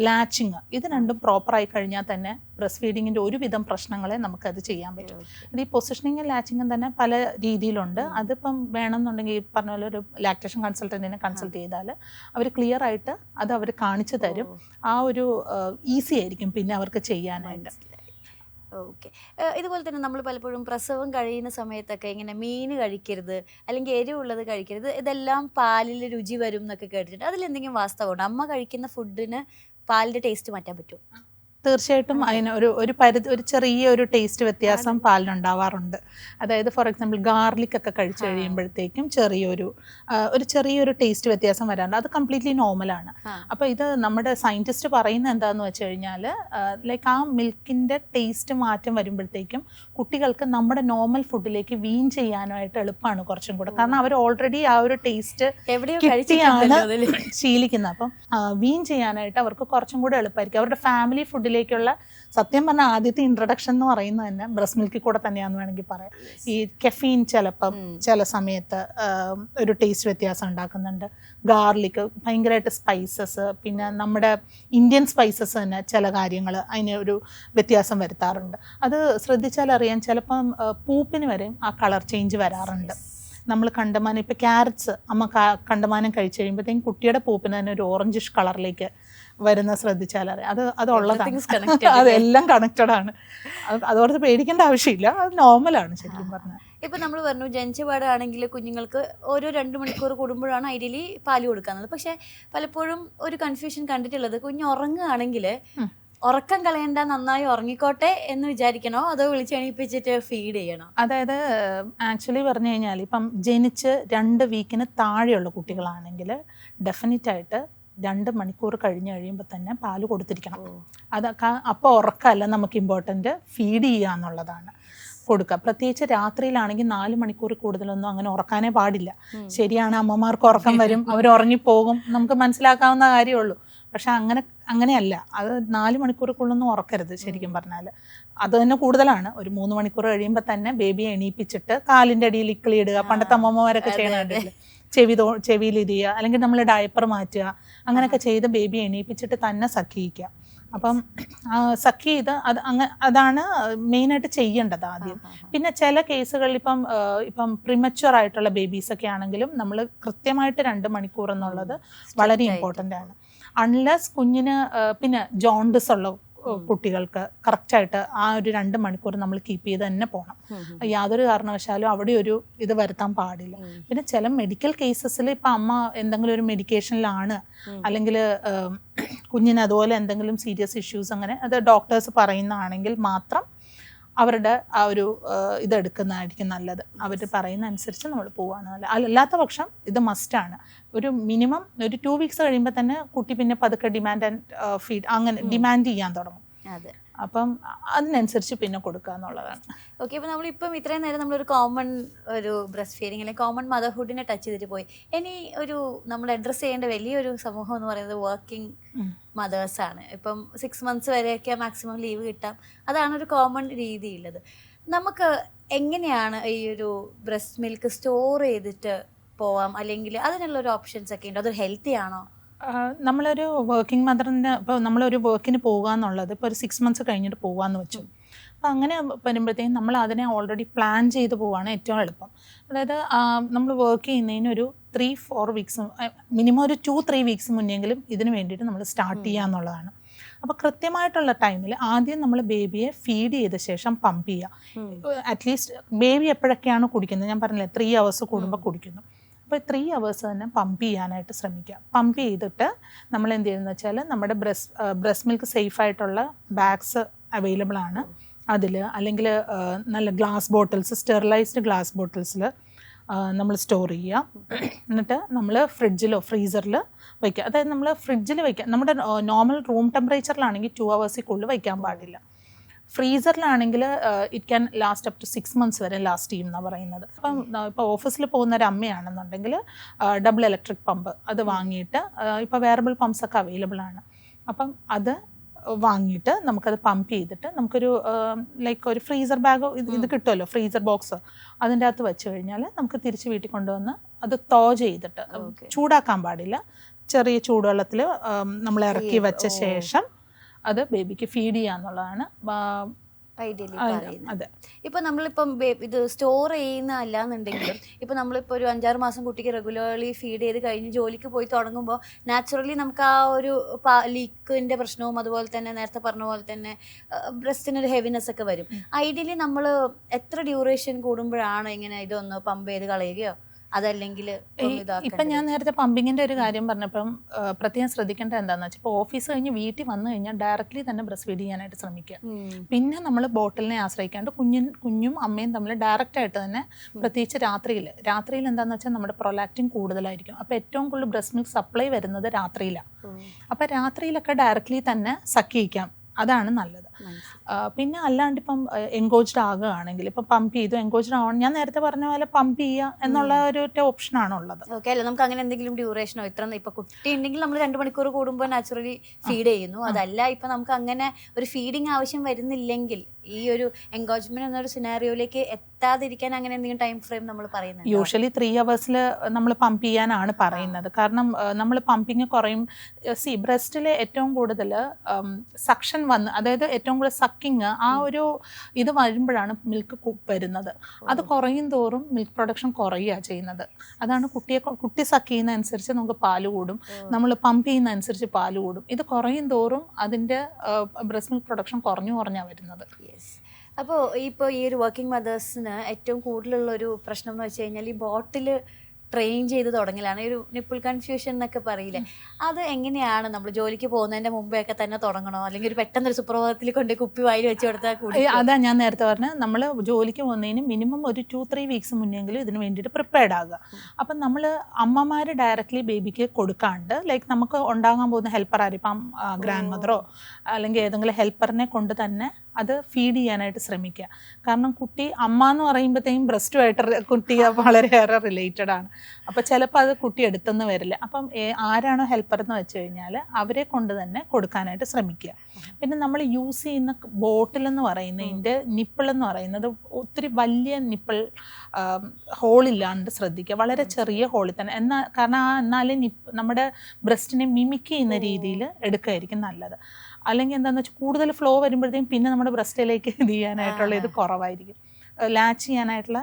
ലാച്ചിങ്, ഇത് രണ്ടും പ്രോപ്പറായി കഴിഞ്ഞാൽ തന്നെ ബ്രസ്റ്റ് ഫീഡിങ്ങിൻ്റെ ഒരുവിധം പ്രശ്നങ്ങളെ നമുക്കത് ചെയ്യാൻ പറ്റും. ഇത് ഈ പൊസിഷനിങ്ങും ലാച്ചിങ്ങും തന്നെ പല രീതിയിലുണ്ട്. അതിപ്പം വേണമെന്നുണ്ടെങ്കിൽ ഈ പറഞ്ഞ പോലെ ഒരു ലാക്ടേഷൻ കൺസൾട്ടൻറ്റിനെ കൺസൾട്ട് ചെയ്താൽ അവർ ക്ലിയർ ആയിട്ട് അത് അവർ കാണിച്ചു തരും. ആ ഒരു ഈസി ആയിരിക്കും പിന്നെ അവർക്ക് ചെയ്യാനായിട്ട്. ഓക്കെ. ഇതുപോലെ തന്നെ നമ്മൾ പലപ്പോഴും പ്രസവം കഴിയുന്ന സമയത്തൊക്കെ ഇങ്ങനെ മീൻ കഴിക്കരുത്, അല്ലെങ്കിൽ എരിവുള്ളത് കഴിക്കരുത്, ഇതെല്ലാം പാലിൽ രുചി വരും എന്നൊക്കെ കേട്ടിട്ടുണ്ട്. അതിലെന്തെങ്കിലും വാസ്തവമുണ്ടോ? അമ്മ കഴിക്കുന്ന ഫുഡിന് പാലിൻ്റെ ടേസ്റ്റ് മാറ്റാൻ പറ്റുമോ? തീർച്ചയായിട്ടും അതിന് ഒരു ചെറിയൊരു ടേസ്റ്റ് വ്യത്യാസം പാലിനുണ്ടാവാറുണ്ട്. അതായത് ഫോർ എക്സാമ്പിൾ ഗാർലിക് ഒക്കെ കഴിച്ചു കഴിയുമ്പോഴത്തേക്കും ചെറിയൊരു ടേസ്റ്റ് വ്യത്യാസം വരാറുണ്ട്. അത് കംപ്ലീറ്റ്ലി നോർമലാണ്. അപ്പോൾ ഇത് നമ്മുടെ സയൻറ്റിസ്റ്റ് പറയുന്നത് എന്താണെന്ന് വെച്ച് കഴിഞ്ഞാൽ ലൈക്ക് ആ മിൽക്കിൻ്റെ ടേസ്റ്റ് മാറ്റം വരുമ്പോഴത്തേക്കും കുട്ടികൾക്ക് നമ്മുടെ നോർമൽ ഫുഡിലേക്ക് വീൻ ചെയ്യാനായിട്ട് എളുപ്പമാണ് കുറച്ചും കൂടെ. കാരണം അവർ ഓൾറെഡി ആ ഒരു ടേസ്റ്റ് കിട്ടിയാണ് ശീലിക്കുന്നത്. അപ്പം വീൻ ചെയ്യാനായിട്ട് അവർക്ക് കുറച്ചും കൂടെ എളുപ്പമായിരിക്കും. അവരുടെ ഫാമിലി ഫുഡിലേക്കുള്ള സത്യം പറഞ്ഞാൽ ആദ്യത്തെ ഇൻട്രഡക്ഷൻ എന്ന് പറയുന്നത് തന്നെ ബ്രസ്റ്റ് മിൽക്കിൽ കൂടെ തന്നെയാണെന്ന് വേണമെങ്കിൽ പറയാം. ഈ കെഫീൻ ചിലപ്പം ചില സമയത്ത് ഒരു ടേസ്റ്റ് വ്യത്യാസം ഉണ്ടാക്കുന്നുണ്ട്. ഗാർലിക്, ഭയങ്കരമായിട്ട് സ്പൈസസ്, പിന്നെ നമ്മുടെ ഇന്ത്യൻ സ്പൈസസ് തന്നെ ചില കാര്യങ്ങൾ അതിന് ഒരു വ്യത്യാസം വരുത്താറുണ്ട്. അത് ശ്രദ്ധിച്ചാൽ അറിയാൻ ചിലപ്പം പൂപ്പിന് വരെയും ആ കളർ ചേഞ്ച് വരാറുണ്ട്. നമ്മൾ കണ്ടമാനം ഇപ്പോൾ ക്യാരറ്റ്സ് അമ്മ കണ്ടമാനം കഴിച്ചു കഴിയുമ്പോഴത്തേക്കും കുട്ടിയുടെ പൂപ്പിന് തന്നെ ഒരു ഓറഞ്ചിഷ് കളറിലേക്ക് വരുന്ന ശ്രദ്ധിച്ചാലറിയാം. അത് ഉള്ളതാണ്. അതെല്ലാം കണക്റ്റഡ് ആണ്. അതോടൊത്ത് പേടിക്കേണ്ട ആവശ്യമില്ല, അത് നോർമലാണ് ശരിക്കും പറഞ്ഞാൽ. ഇപ്പം നമ്മൾ പറഞ്ഞു ജനിച്ചപാടാണെങ്കിൽ കുഞ്ഞുങ്ങൾക്ക് ഓരോ 2 മണിക്കൂർ കൂടുമ്പോഴാണ് ഐഡിയലി പാല് കൊടുക്കുന്നത്. പക്ഷേ പലപ്പോഴും ഒരു കൺഫ്യൂഷൻ കണ്ടിട്ടുള്ളത്, കുഞ്ഞ് ഉറങ്ങുകയാണെങ്കിൽ ഉറക്കം കളയണ്ട, നന്നായി ഉറങ്ങിക്കോട്ടെ എന്ന് വിചാരിക്കണോ അതോ വിളിച്ചെണീപ്പിച്ചിട്ട് ഫീഡ് ചെയ്യണോ? അതായത് ആക്ച്വലി പറഞ്ഞു കഴിഞ്ഞാൽ ഇപ്പം ജനിച്ച് 2 വീക്കിന് താഴെയുള്ള കുട്ടികളാണെങ്കിൽ ഡെഫിനറ്റായിട്ട് 2 മണിക്കൂർ കഴിഞ്ഞ് കഴിയുമ്പോൾ തന്നെ പാല് കൊടുത്തിരിക്കണം. അപ്പോൾ ഉറക്കമല്ല നമുക്ക് ഇമ്പോർട്ടൻറ്റ്, ഫീഡ് ചെയ്യുക എന്നുള്ളതാണ് കൊടുക്കുക. പ്രത്യേകിച്ച് രാത്രിയിലാണെങ്കിൽ 4 മണിക്കൂർ കൂടുതലൊന്നും അങ്ങനെ ഉറക്കാനേ പാടില്ല. ശരിയാണ്, അമ്മമാർക്ക് ഉറക്കം വരും, അവർ ഉറങ്ങിപ്പോകും, നമുക്ക് മനസ്സിലാക്കാവുന്ന കാര്യമുള്ളൂ. പക്ഷെ അങ്ങനെയല്ല, അത് 4 മണിക്കൂറുള്ളൊന്നും ഉറക്കരുത് ശരിക്കും പറഞ്ഞാൽ. അത് തന്നെ കൂടുതലാണ്. ഒരു 3 മണിക്കൂർ കഴിയുമ്പോൾ തന്നെ ബേബിയെ എണീപ്പിച്ചിട്ട് കാലിൻ്റെ അടിയിൽ ഇക്കിളിയിടുക, പണ്ടത്തെ അമ്മമാരൊക്കെ ചെയ്യണുണ്ടല്ലോ, ചെവിയിൽ ഇരിയുക, അല്ലെങ്കിൽ നമ്മൾ ഡയപ്പർ മാറ്റുക, അങ്ങനെയൊക്കെ ചെയ്ത് ബേബിയെ എണീപ്പിച്ചിട്ട് തന്നെ സക്കിയിക്കുക. അപ്പം സക്ക് ചെയ്ത് അതാണ് മെയിനായിട്ട് ചെയ്യേണ്ടത് ആദ്യം. പിന്നെ ചില കേസുകളിൽ ഇപ്പം പ്രിമച്വർ ആയിട്ടുള്ള ബേബീസൊക്കെ ആണെങ്കിലും നമ്മൾ കൃത്യമായിട്ട് 2 മണിക്കൂർ എന്നുള്ളത് വളരെ ഇമ്പോർട്ടൻ്റ് ആണ്. അൺലെസ് കുഞ്ഞിന് പിന്നെ ജോണ്ടിസ് ഉള്ള കുട്ടികൾക്ക് കറക്റ്റായിട്ട് ആ ഒരു 2 മണിക്കൂർ നമ്മൾ കീപ്പ് ചെയ്ത് തന്നെ പോകണം. യാതൊരു കാരണവശാലും അവിടെ ഒരു ഇത് വരുത്താൻ പാടില്ല. പിന്നെ ചില മെഡിക്കൽ കേസസിൽ ഇപ്പം അമ്മ എന്തെങ്കിലും ഒരു മെഡിക്കേഷനിലാണ്, അല്ലെങ്കിൽ കുഞ്ഞിന് അതുപോലെ എന്തെങ്കിലും സീരിയസ് ഇഷ്യൂസ് അങ്ങനെ അത് ഡോക്ടേഴ്സ് പറയുന്നതാണെങ്കിൽ മാത്രം അവരുടെ ആ ഒരു ഇതെടുക്കുന്നതായിരിക്കും നല്ലത്. അവർ പറയുന്ന അനുസരിച്ച് നമ്മൾ പോവുകയാണ് നല്ലത്. അല്ലാത്ത പക്ഷം ഇത് മസ്റ്റാണ്. ഒരു മിനിമം ഒരു 2 വീക്സ് കഴിയുമ്പോൾ തന്നെ കുട്ടി പിന്നെ പതുക്കെ ഡിമാൻഡ് ആൻഡ് ഫീഡ് അങ്ങനെ ഡിമാൻഡ് ചെയ്യാൻ തുടങ്ങും. അതെ, അപ്പം അതിനനുസരിച്ച് പിന്നെ കൊടുക്കുക എന്നുള്ളതാണ്. ഓക്കെ. അപ്പോൾ നമ്മളിപ്പം ഇത്രയും നേരം നമ്മളൊരു കോമൺ ഒരു ബ്രസ്റ്റ് ഫീഡിങ് അല്ലെങ്കിൽ കോമൺ മദർഹുഡിനെ ടച്ച് ചെയ്തിട്ട് പോയി. ഇനി ഒരു നമ്മൾ അഡ്രസ്സ് ചെയ്യേണ്ട വലിയൊരു സമൂഹം എന്ന് പറയുന്നത് വർക്കിംഗ് മദേഴ്സാണ്. ഇപ്പം 6 മന്ത്സ് വരെയൊക്കെ മാക്സിമം ലീവ് കിട്ടാം. അതാണ് ഒരു കോമൺ രീതിയുള്ളത്. നമുക്ക് എങ്ങനെയാണ് ഈ ഒരു ബ്രസ്റ്റ് മിൽക്ക് സ്റ്റോർ ചെയ്തിട്ട് പോവാം, അല്ലെങ്കിൽ അതിനുള്ളൊരു ഓപ്ഷൻസ് ഒക്കെ ഉണ്ടോ? അതൊരു ഹെൽത്തി ആണോ? നമ്മളൊരു വർക്കിംഗ് മദറിന് ഇപ്പോൾ നമ്മളൊരു വർക്കിന് പോകുക എന്നുള്ളത് ഇപ്പോൾ ഒരു 6 മന്ത്സ് കഴിഞ്ഞിട്ട് പോകാമെന്ന് വെച്ചു. അപ്പോൾ അങ്ങനെ വരുമ്പോഴത്തേക്കും നമ്മൾ അതിനെ ഓൾറെഡി പ്ലാൻ ചെയ്ത് പോവുകയാണ് ഏറ്റവും എളുപ്പം. അതായത് നമ്മൾ വർക്ക് ചെയ്യുന്നതിന് ഒരു 3-4 വീക്സ് മിനിമം ഒരു 2-3 വീക്സ് മുന്നെങ്കിലും ഇതിന് വേണ്ടിയിട്ട് നമ്മൾ സ്റ്റാർട്ട് ചെയ്യുക എന്നുള്ളതാണ്. അപ്പോൾ കൃത്യമായിട്ടുള്ള ടൈമിൽ ആദ്യം നമ്മൾ ബേബിയെ ഫീഡ് ചെയ്ത ശേഷം പമ്പ് ചെയ്യുക. അറ്റ്ലീസ്റ്റ് ബേബി എപ്പോഴൊക്കെയാണ് കുടിക്കുന്നത്, ഞാൻ പറഞ്ഞില്ലേ 3 hours കൂടുമ്പോൾ കുടിക്കുന്നു. അപ്പോൾ 3 hours തന്നെ പമ്പ് ചെയ്യാനായിട്ട് ശ്രമിക്കുക. പമ്പ് ചെയ്തിട്ട് നമ്മൾ എന്ത് ചെയ്യുന്നത് വെച്ചാൽ നമ്മുടെ ബ്രസ്റ്റ് മിൽക്ക് സേഫായിട്ടുള്ള ബാഗ്സ് അവൈലബിൾ ആണ് അതിൽ, അല്ലെങ്കിൽ നല്ല ഗ്ലാസ് ബോട്ടിൽസ്, സ്റ്റെറിലൈസ്ഡ് ഗ്ലാസ് ബോട്ടിൽസിൽ നമ്മൾ സ്റ്റോർ ചെയ്യുക. എന്നിട്ട് നമ്മൾ ഫ്രിഡ്ജിലോ ഫ്രീസറിൽ വയ്ക്കുക. അതായത് നമ്മൾ ഫ്രിഡ്ജിൽ വയ്ക്കുക. നമ്മുടെ നോർമൽ റൂം ടെമ്പറേച്ചറിലാണെങ്കിൽ 2 hours വയ്ക്കാൻ പാടില്ല. ഫ്രീസറിലാണെങ്കിൽ it can last up to 6 months വരെ ലാസ്റ്റ് ചെയ്യും എന്നാണ് പറയുന്നത്. അപ്പം ഇപ്പോൾ ഓഫീസിൽ പോകുന്ന ഒരു അമ്മയാണെന്നുണ്ടെങ്കിൽ ഡബിൾ ഇലക്ട്രിക് പമ്പ് അത് വാങ്ങിയിട്ട്, ഇപ്പോൾ വേറബിൾ പമ്പ്സ് ഒക്കെ അവൈലബിൾ ആണ്. അപ്പം അത് വാങ്ങിയിട്ട് നമുക്കത് പമ്പ് ചെയ്തിട്ട് നമുക്കൊരു ലൈക്ക് ഒരു ഫ്രീസർ ബാഗ് ഇത് കിട്ടുമല്ലോ, ഫ്രീസർ ബോക്സ്, അതിൻ്റെ അകത്ത് വെച്ച് കഴിഞ്ഞാൽ നമുക്ക് തിരിച്ച് വീട്ടിൽ കൊണ്ടുവന്ന് അത് ചെയ്തിട്ട് ചൂടാക്കാൻ പാടില്ല. ചെറിയ ചൂടുവെള്ളത്തിൽ നമ്മൾ ഇറക്കി വെച്ച ശേഷം അത് ബേബിക്ക് ഫീഡ് ചെയ്യാന്നുള്ളതാണ് ഐഡിയലി പറയുന്നത്. അതെ, ഇപ്പം നമ്മളിപ്പം ഇത് സ്റ്റോർ ചെയ്യുന്ന അല്ലാന്നുണ്ടെങ്കിലും ഇപ്പം നമ്മളിപ്പോൾ ഒരു 5-6 മാസം കുട്ടിക്ക് റെഗുലർലി ഫീഡ് ചെയ്ത് കഴിഞ്ഞ് ജോലിക്ക് പോയി തുടങ്ങുമ്പോൾ നാച്ചുറലി നമുക്ക് ആ ഒരു ലീക്കിൻ്റെ പ്രശ്നവും അതുപോലെ തന്നെ നേരത്തെ പറഞ്ഞ പോലെ തന്നെ ബ്രസ്റ്റിനൊരു ഹെവിനെസ് ഒക്കെ വരും. ഐഡിയലി നമ്മൾ എത്ര ഡ്യൂറേഷൻ കൂടുമ്പോഴാണ് ഇങ്ങനെ ഇതൊന്ന് പമ്പ് ചെയ്ത് കളയുകയോ അതല്ലെങ്കിൽ ഇപ്പം ഞാൻ നേരത്തെ പമ്പിങ്ങിൻ്റെ ഒരു കാര്യം പറഞ്ഞപ്പം പ്രത്യേകം ശ്രദ്ധിക്കേണ്ടത് എന്താണെന്ന് വെച്ചാൽ, ഇപ്പോൾ ഓഫീസ് കഴിഞ്ഞ് വീട്ടിൽ വന്നു കഴിഞ്ഞാൽ ഡയറക്റ്റ്ലി തന്നെ ബ്രസ്റ്റ് ഫീഡ് ചെയ്യാനായിട്ട് ശ്രമിക്കുക. പിന്നെ നമ്മൾ ബോട്ടിലിനെ ആശ്രയിക്കാണ്ട് കുഞ്ഞും അമ്മയും തമ്മിൽ ഡയറക്റ്റായിട്ട് തന്നെ, പ്രത്യേകിച്ച് രാത്രിയിൽ എന്താണെന്ന് വെച്ചാൽ നമ്മുടെ പ്രൊലാക്റ്റിൻ കൂടുതലായിരിക്കും. അപ്പോൾ ഏറ്റവും കൂടുതൽ ബ്രസ്റ്റ് മിൽക്ക് സപ്ലൈ വരുന്നത് രാത്രിയിലാണ്. അപ്പോൾ രാത്രിയിലൊക്കെ ഡയറക്റ്റ്ലി തന്നെ സക്കിയിക്കാം, അതാണ് നല്ലത്. പിന്നെ അല്ലാണ്ട് ഇപ്പം എൻഗോജ്ഡ് ആകുകയാണെങ്കിൽ ഇപ്പം പമ്പ് ചെയ്തു എൻഗോജ്ഡ് ആവണം, ഞാൻ നേരത്തെ പറഞ്ഞ പോലെ പമ്പ് ചെയ്യുക എന്നുള്ള ഒരു ഓപ്ഷനാണ് ഉള്ളത്. ഓക്കെ അല്ല, നമുക്ക് അങ്ങനെ എന്തെങ്കിലും ഡ്യൂറേഷനോ ഇത്ര ഇപ്പം കുട്ടി ഉണ്ടെങ്കിൽ നമ്മൾ 2 മണിക്കൂർ കൂടുമ്പോൾ നാച്ചുറലി ഫീഡ് ചെയ്യുന്നു. അതല്ല ഇപ്പം നമുക്ക് അങ്ങനെ ഒരു ഫീഡിങ് ആവശ്യം വരുന്നില്ലെങ്കിൽ ഈ ഒരു എൻഗോജ്മെന്റ് എന്നൊരു സിനാറിയോയിലേക്ക് എത്താതിരിക്കാൻ അങ്ങനെ എന്തെങ്കിലും ടൈം ഫ്രെയിം നമ്മൾ പറയുന്നത്? യൂഷ്വലി 3 hours നമ്മൾ പമ്പ് ചെയ്യാനാണ് പറയുന്നത്. കാരണം നമ്മൾ പമ്പിങ് കുറയും. ബ്രസ്റ്റിൽ ഏറ്റവും കൂടുതൽ സക്ഷൻ വന്ന്, അതായത് ഏറ്റവും കൂടുതൽ സക്കിങ് ആ ഒരു ഇത് വരുമ്പോഴാണ് മിൽക്ക് വരുന്നത്. അത് കുറയും തോറും മിൽക്ക് പ്രൊഡക്ഷൻ കുറയുകയാണ് ചെയ്യുന്നത്. അതാണ് കുട്ടി സക്ക് ചെയ്യുന്ന അനുസരിച്ച് നമുക്ക് പാല് കൂടും, നമ്മൾ പമ്പ് ചെയ്യുന്ന അനുസരിച്ച് പാല് കൂടും. ഇത് കുറയും തോറും അതിൻ്റെ ബ്രസ്റ്റ് മിൽക്ക് പ്രൊഡക്ഷൻ കുറഞ്ഞാണ് വരുന്നത്. അപ്പോൾ ഇപ്പോൾ ഈ ഒരു വർക്കിംഗ് മദേഴ്സിന് ഏറ്റവും കൂടുതലുള്ളൊരു പ്രശ്നം എന്ന് വെച്ച് കഴിഞ്ഞാൽ ഈ ബോട്ടിൽ ട്രെയിൻ ചെയ്ത് തുടങ്ങലാണ്. ഒരു നിപ്പിൾ കൺഫ്യൂഷൻ എന്നൊക്കെ പറയില്ലേ, അത് എങ്ങനെയാണ് നമ്മൾ ജോലിക്ക് പോകുന്നതിൻ്റെ മുമ്പേ ഒക്കെ തന്നെ തുടങ്ങണോ, അല്ലെങ്കിൽ ഒരു പെട്ടെന്നൊരു സുപ്രഭാതത്തിൽ കൊണ്ട് കുപ്പി വായിൽ വെച്ച് കൊടുത്താൽ കൂടി? അതാ ഞാൻ നേരത്തെ പറഞ്ഞത്, നമ്മൾ ജോലിക്ക് പോകുന്നതിന് മിനിമം ഒരു 2-3 വീക്സ് മുന്നെങ്കിലും ഇതിന് വേണ്ടിയിട്ട് പ്രിപ്പയർഡ് ആകുക. അപ്പം നമ്മൾ അമ്മമാർ ഡയറക്റ്റ്ലി ബേബിക്ക് കൊടുക്കാണ്ട്, ലൈക്ക് നമുക്ക് ഉണ്ടാകാൻ പോകുന്ന ഹെൽപ്പർ ആരിപ്പം ഗ്രാൻഡ് മദറോ അല്ലെങ്കിൽ ഏതെങ്കിലും ഹെൽപ്പറിനെ കൊണ്ട് തന്നെ അത് ഫീഡ് ചെയ്യാനായിട്ട് ശ്രമിക്കുക. കാരണം കുട്ടി അമ്മ എന്ന് പറയുമ്പോഴത്തേക്കും ബ്രസ്റ്റുമായിട്ട് കുട്ടി വളരെയേറെ റിലേറ്റഡ് ആണ്. അപ്പോൾ ചിലപ്പോൾ അത് കുട്ടി എടുത്തെന്ന് വരില്ല. അപ്പം ആരാണോ ഹെൽപ്പർ എന്ന് വെച്ച് കഴിഞ്ഞാൽ അവരെ കൊണ്ട് തന്നെ കൊടുക്കാനായിട്ട് ശ്രമിക്കുക. പിന്നെ നമ്മൾ യൂസ് ചെയ്യുന്ന ബോട്ടിലെന്ന് പറയുന്നതിൻ്റെ നിപ്പിളെന്ന് പറയുന്നത് ഒത്തിരി വലിയ നിപ്പിൾ ഹോളില്ലാണ്ട് ശ്രദ്ധിക്കുക. വളരെ ചെറിയ ഹോളിൽ തന്നെ കാരണം എന്നാലേ നമ്മുടെ ബ്രസ്റ്റിനെ മിമിക് ചെയ്യുന്ന രീതിയിൽ എടുക്കുകയായിരിക്കും നല്ലത്. അല്ലെങ്കിൽ എന്താണെന്ന് വെച്ചാൽ കൂടുതൽ ഫ്ലോ വരുമ്പോഴത്തേക്കും പിന്നെ നമ്മുടെ ബ്രസ്റ്റിലേക്ക് ഇത് ചെയ്യാനായിട്ടുള്ള ഇത് കുറവായിരിക്കും, ലാച്ച് ചെയ്യാനായിട്ടുള്ള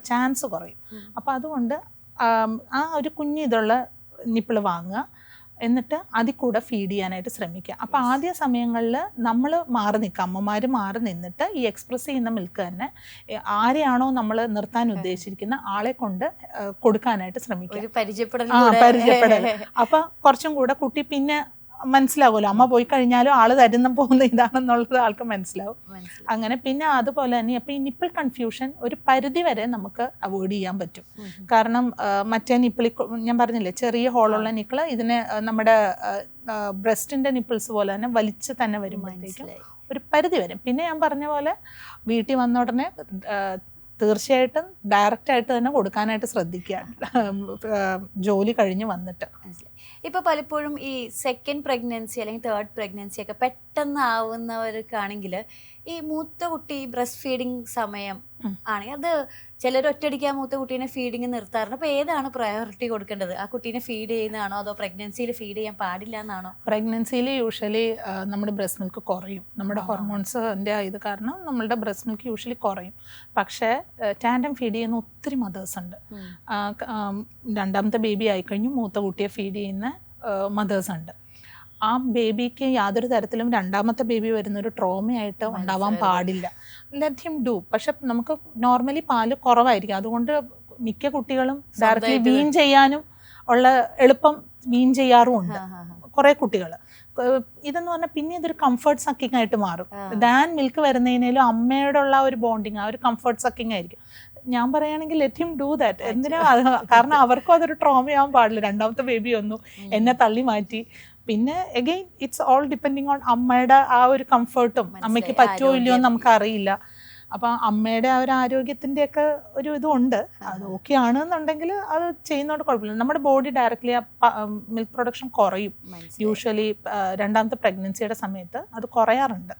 ചാൻസ് കുറയും. അപ്പോൾ അതുകൊണ്ട് ആ ഒരു കുഞ്ഞ് ഇതുള്ള നിപ്പിൾ വാങ്ങുക. എന്നിട്ട് അതിൽ കൂടെ ഫീഡ് ചെയ്യാനായിട്ട് ശ്രമിക്കുക. അപ്പോൾ ആദ്യ സമയങ്ങളിൽ നമ്മൾ മാറി നിൽക്കുക, അമ്മമാർ മാറി നിന്നിട്ട് ഈ എക്സ്പ്രസ് ചെയ്യുന്ന മിൽക്ക് തന്നെ ആരെയാണോ നമ്മൾ നിർത്താൻ ഉദ്ദേശിച്ചിരിക്കുന്ന ആളെ കൊണ്ട് കൊടുക്കാനായിട്ട് ശ്രമിക്കുക. പരിചയപ്പെടൽ. അപ്പോൾ കുറച്ചും കൂടെ കുട്ടി പിന്നെ മനസ്സിലാവുമല്ലോ, അമ്മ പോയി കഴിഞ്ഞാലും ആള് തരുന്ന പോകുന്ന ഇതാണെന്നുള്ളത് ആൾക്ക് മനസ്സിലാവും. അങ്ങനെ പിന്നെ അതുപോലെ തന്നെ അപ്പോൾ ഈ നിപ്പിൾ കൺഫ്യൂഷൻ ഒരു പരിധി വരെ നമുക്ക് അവോയ്ഡ് ചെയ്യാൻ പറ്റും. കാരണം മറ്റേ നിപ്പിൾ ഞാൻ പറഞ്ഞില്ലേ ചെറിയ ഹോളുള്ള നിപ്പിൾ ഇതിന് നമ്മുടെ ബ്രസ്റ്റിന്റെ നിപ്പിൾസ് പോലെ തന്നെ വലിച്ച് തന്നെ വരുമ്പോഴത്തേക്കും ഒരു പരിധി വരും. പിന്നെ ഞാൻ പറഞ്ഞ പോലെ വീട്ടിൽ വന്ന ഉടനെ തീർച്ചയായിട്ടും ഡയറക്റ്റായിട്ട് തന്നെ കൊടുക്കാനായിട്ട് ശ്രദ്ധിക്കുക, ജോലി കഴിഞ്ഞ് വന്നിട്ട്. ഇപ്പോൾ പലപ്പോഴും ഈ സെക്കൻഡ് പ്രഗ്നൻസി അല്ലെങ്കിൽ തേർഡ് പ്രഗ്നൻസി ഒക്കെ പെട്ടെന്ന് ആവുന്നവർക്കാണെങ്കിൽ ഈ മൂത്ത കുട്ടി ബ്രസ്റ്റ് ഫീഡിങ് സമയം ആണെങ്കിൽ അത് ചിലർ ഒറ്റയടിക്ക് ആ മൂത്ത കുട്ടീനെ ഫീഡിങ് നിർത്താറുണ്ട്. അപ്പോൾ ഏതാണ് പ്രയോറിറ്റി കൊടുക്കേണ്ടത്? ആ കുട്ടീനെ ഫീഡ് ചെയ്യുന്നതാണോ അതോ പ്രഗ്നൻസിയിൽ ഫീഡ് ചെയ്യാൻ പാടില്ല എന്നാണോ? പ്രഗ്നൻസിയിൽ യൂഷ്വലി നമ്മുടെ ബ്രസ്റ്റ് മിൽക്ക് കുറയും, നമ്മുടെ ഹോർമോൺസിൻ്റെ ഇത് കാരണം നമ്മളുടെ ബ്രസ്റ്റ് മിൽക്ക് യൂഷ്വലി കുറയും. പക്ഷേ ടാൻഡം ഫീഡ് ചെയ്യുന്ന ഒത്തിരി മദേഴ്സ് ഉണ്ട്. രണ്ടാമത്തെ ബേബി ആയിക്കഴിഞ്ഞു മൂത്ത കുട്ടിയെ ഫീഡ് ചെയ്യുന്ന മദേഴ്സ് ഉണ്ട്. ആ ബേബിക്ക് യാതൊരു തരത്തിലും രണ്ടാമത്തെ ബേബി വരുന്നൊരു ട്രോമയായിട്ട് ഉണ്ടാവാൻ പാടില്ല. Let him do. പക്ഷെ നമുക്ക് നോർമലി പാല് കുറവായിരിക്കും, അതുകൊണ്ട് മിക്ക കുട്ടികളും ഡയറക്റ്റ്ലി വീൻ ചെയ്യാനും ഉള്ള എളുപ്പം വീൻ ചെയ്യാറുമുണ്ട് കുറേ കുട്ടികൾ. ഇതെന്ന് പറഞ്ഞാൽ പിന്നെ ഇതൊരു കംഫർട്ട് സക്കിങ് ആയിട്ട് മാറും. ദാൻ മിൽക്ക് വരുന്നതിനേലും അമ്മയോടുള്ള ഒരു ബോണ്ടിങ് ആ ഒരു കംഫർട്ട് സക്കിങ് ആയിരിക്കും. ഞാൻ പറയുകയാണെങ്കിൽ ലെറ്റ് ഹിം ഡു ദാറ്റ്. എന്തിനാ? കാരണം അവർക്കും അതൊരു ട്രോമയാവാൻ പാടില്ല. രണ്ടാമത്തെ ബേബി വന്നു, എന്നെ തള്ളി മാറ്റി. പിന്നെ again it's all depending on അമ്മയുടെ ആ ഒരു കംഫർട്ടും അമ്മയ്ക്ക് പറ്റുമോ ഇല്ലയോ എന്ന് നമുക്കറിയില്ല. അപ്പം അമ്മയുടെ ആ ഒരു ആരോഗ്യത്തിൻ്റെയൊക്കെ ഒരു ഇതുണ്ട്. അത് ഓക്കെ ആണെന്നുണ്ടെങ്കിൽ അത് ചെയ്യുന്നതുകൊണ്ട് കുഴപ്പമില്ല. നമ്മുടെ ബോഡി ഡയറക്റ്റ്ലി മിൽക്ക് പ്രൊഡക്ഷൻ കുറയും യൂഷ്വലി രണ്ടാമത്തെ പ്രഗ്നൻസിയുടെ സമയത്ത്, അത് കുറയാറുണ്ട്.